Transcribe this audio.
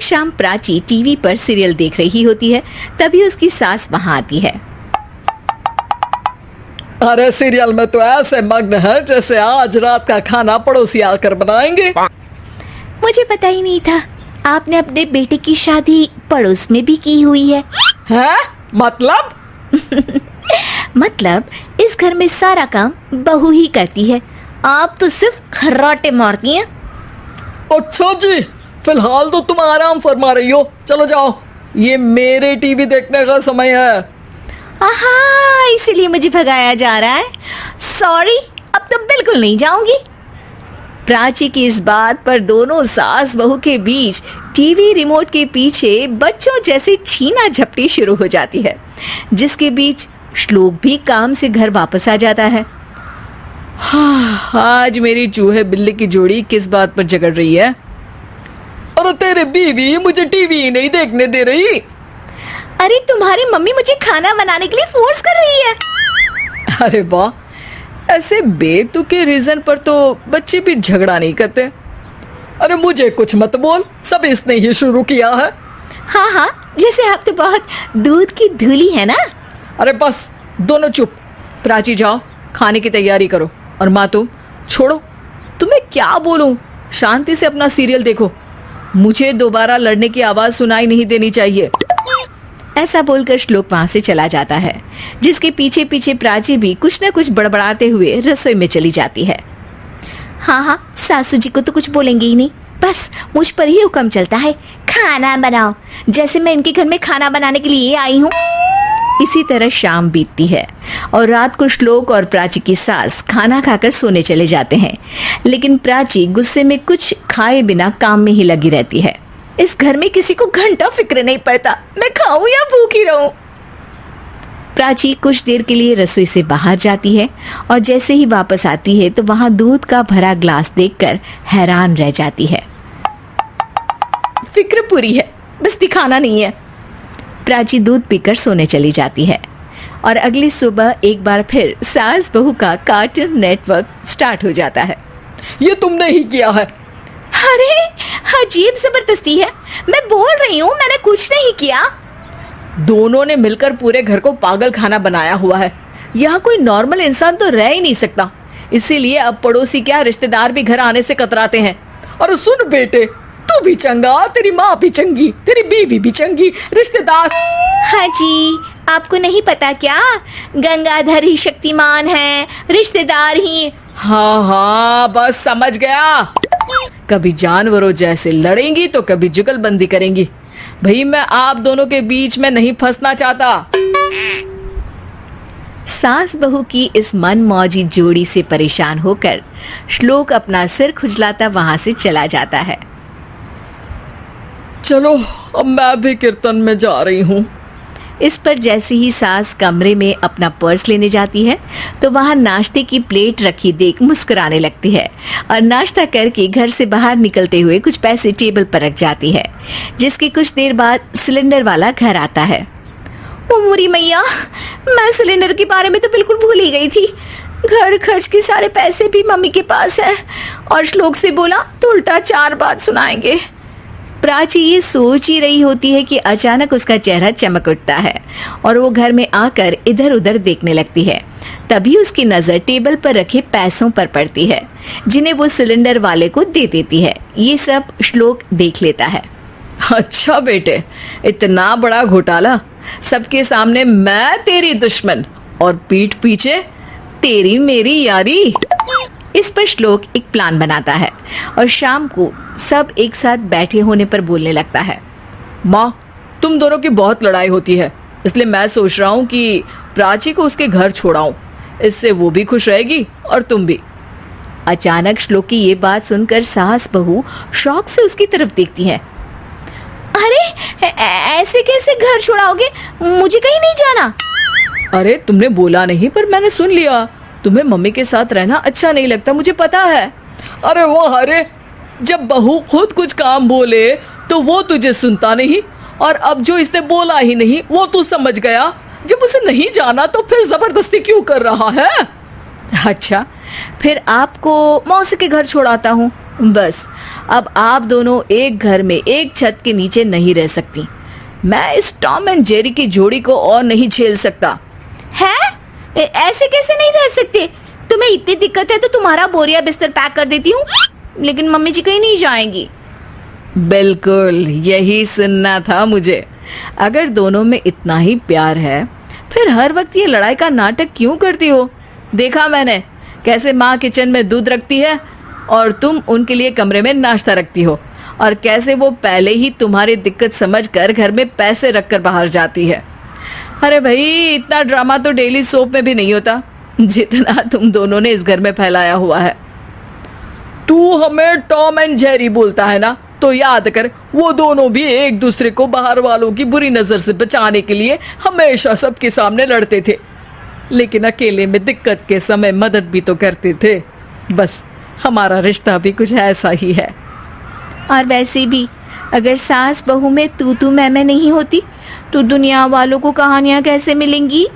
एक शाम प्राची टीवी पर सीरियल देख रही होती है, तभी उसकी सास वहां आती है। अरे सीरियल में तो ऐसे मग्न है जैसे आज रात का खाना पड़ोसी आकर बनाएंगे। मुझे पता ही नहीं था आपने अपने बेटे की शादी पड़ोस में भी की हुई है। हैं? मतलब? मतलब इस घर में सारा काम बहू ही करती है, आप तो सिर्फ खर्राटे मारती हैं। अच्छा जी, फिलहाल तो तुम आराम फरमा रही हो, चलो जाओ, ये मेरे टीवी देखने का समय है। आहा, इसीलिए मुझे भगाया जा रहा है। सॉरी, अब तो बिल्कुल नहीं जाऊंगी। प्राची की इस बात पर दोनों सास बहू के बीच टीवी रिमोट के पीछे बच्चों जैसे छीना झपटी शुरू हो जाती है, जिसके बीच श्लोक भी काम से घर वापस आ जाता है। हाँ, आज मेरी चूहे बिल्ली की जोड़ी किस बात पर झगड़ रही है? अरे तेरे बीवी मुझे टीवी नहीं देखने दे रही। अरे तुम्हारी मम्मी मुझे खाना बनाने के लिए फोर्स कर रही है। अरे वाह, ऐसे बेतुके रीजन पर तो बच्चे भी झगड़ा नहीं करते। अरे मुझे कुछ मत बोल, सब इसने ही शुरू किया है। हाँ हाँ, जैसे आप तो बहुत दूध की धूली है ना। अरे बस, दोनों चुप। प्राची जाओ, खाने की तैयारी करो। और माँ तुम छोड़ो, तुम्हें क्या बोलूं, शांति से अपना सीरियल देखो, मुझे दोबारा लड़ने की आवाज सुनाई नहीं देनी चाहिए। ऐसा बोलकर श्लोक वहां से चला जाता है, जिसके पीछे पीछे प्राची भी कुछ न कुछ बड़बड़ाते हुए रसोई में चली जाती है। हाँ हाँ, सासू जी को तो कुछ बोलेंगे ही नहीं, बस मुझ पर ही हुक्म चलता है, खाना बनाओ, जैसे मैं इनके घर में खाना बनाने के लिए आई हूँ। इसी तरह शाम बीतती है और रात को श्लोक और प्राची की सास खाना खाकर सोने चले जाते हैं, लेकिन प्राची गुस्से में कुछ खाए बिना काम में ही लगी रहती है। इस घर में किसी को घंटा फिक्र नहीं पड़ता, मैं खाऊं या भूखी रहूं। प्राची कुछ देर के लिए रसोई से बाहर जाती है और जैसे ही वापस आती है तो वहां दूध का भरा ग्लास देखकर हैरान रह जाती है। फिक्र पूरी है, बस दिखाना नहीं है। प्राची दूध पीकर सोने चली जाती है और अगली सुबह एक बार फिर सास बहू का कार्टून नेटवर्क स्टार्ट हो जाता है। ये तुमने ही किया है। अरे अजीब जबरदस्ती है, मैं बोल रही हूँ मैंने कुछ नहीं किया। दोनों ने मिलकर पूरे घर को पागल खाना बनाया हुआ है। यहाँ कोई नॉर्मल इंसान तो रह ही नहीं सकता, इसीलिए अब पड़ोसी क्या रिश्तेदार भी घर आने से कतराते हैं। और सुन बेटे, तू भी चंगा, तेरी माँ भी चंगी, तेरी बीवी भी चंगी, रिश्तेदार। हाँ जी, आपको नहीं पता क्या, गंगाधर ही शक्तिमान है, रिश्तेदार ही। हाँ हाँ, बस समझ गया। कभी जानवरों जैसे लड़ेंगी तो कभी जुगलबंदी करेंगी। भाई मैं आप दोनों के बीच में नहीं फंसना चाहता। सास बहू की इस मनमौजी जोड़ी से परेशान होकर श्लोक अपना सिर खुजलाता वहां से चला जाता है। चलो अब मैं भी कीर्तन में जा रही हूँ। इस पर जैसे ही सास कमरे में अपना पर्स लेने जाती है तो वहां नाश्ते की प्लेट रखी देख मुस्कुराने लगती है और नाश्ता करके घर से बाहर निकलते हुए कुछ पैसे टेबल पर रख जाती है, जिसके कुछ देर बाद सिलेंडर वाला घर आता है। ओ मोरी मैया, मैं सिलेंडर के बारे में तो बिल्कुल भूल ही गई थी। घर खर्च के सारे पैसे भी मम्मी के पास है और श्लोक से बोला तो उल्टा 4 बात सुनाएंगे। प्राची ये सोच ही रही होती है कि अचानक उसका चेहरा चमक उठता है और वो घर में आकर इधर उधर देखने लगती है। तभी उसकी नजर टेबल पर रखे पैसों पर पड़ती है, जिन्हें वो सिलेंडर वाले को दे देती है। ये सब श्लोक देख लेता है। अच्छा बेटे, इतना बड़ा घोटाला, सबके सामने मैं तेरी दुश्मन और पीठ पीछे तेरी मेरी यारी। इस पर श्लोक एक प्लान बनाता है और शाम को सब एक साथ बैठे होने पर बोलने लगता है। माँ, तुम दोनों की बहुत लड़ाई होती है, इसलिए मैं सोच रहा हूँ कि प्राची को उसके घर छोड़ाऊं, इससे वो भी खुश रहेगी और तुम भी। अचानक श्लोक की ये बात सुनकर सास बहू शौक से उसकी तरफ देखती है। अरे ऐसे कैसे घर छोड़ाओगे, मुझे कहीं नहीं जाना। अरे तुमने बोला नहीं पर मैंने सुन लिया, तुम्हें मम्मी के साथ रहना अच्छा नहीं लगता, मुझे पता है। अरे वो अरे, जब बहू खुद कुछ काम बोले तो वो तुझे सुनता नहीं, और अब जो इसने बोला ही नहीं वो तू समझ गया। जब उसे नहीं जाना तो फिर जबरदस्ती क्यों कर रहा है? अच्छा, फिर आपको मौसी के घर छोड़ाता हूँ, बस अब आप दोनों एक घर में एक छत के नीचे नहीं रह सकती। मैं इस टॉम एंड जेरी की जोड़ी को और नहीं झेल सकता। है? ऐसे कैसे नहीं रह सकते? तुम्हें इतनी दिक्कत है तो तुम्हारा बोरिया बिस्तर पैक कर देती हूँ, लेकिन मम्मी जी कहीं नहीं जाएंगी। बिल्कुल यही सुनना था मुझे। अगर दोनों में इतना ही प्यार है फिर हर वक्त ये लड़ाई का नाटक क्यों करती हो? देखा मैंने कैसे माँ किचन में दूध रखती है और तुम उनके लिए कमरे में नाश्ता रखती हो, और कैसे वो पहले ही तुम्हारी दिक्कत समझकर घर में पैसे रखकर बाहर जाती है। अरे भाई, इतना ड्रामा तो डेली सोप में भी नहीं होता जितना तुम दोनों ने इस घर में फैलाया हुआ है। तू हमें टॉम एंड जेरी बोलता है ना, तो याद कर वो दोनों भी एक दूसरे को बाहर वालों की बुरी नजर से बचाने के लिए हमेशा सबके सामने लड़ते थे, लेकिन अकेले में दिक्कत के समय मदद भी तो करते थे। बस हमारा रिश्ता भी कुछ ऐसा ही है। और वैसे भी अगर सास बहू में तू मैं नहीं होती तो दुनिया वालों को कहानियां कैसे मिलेंगी?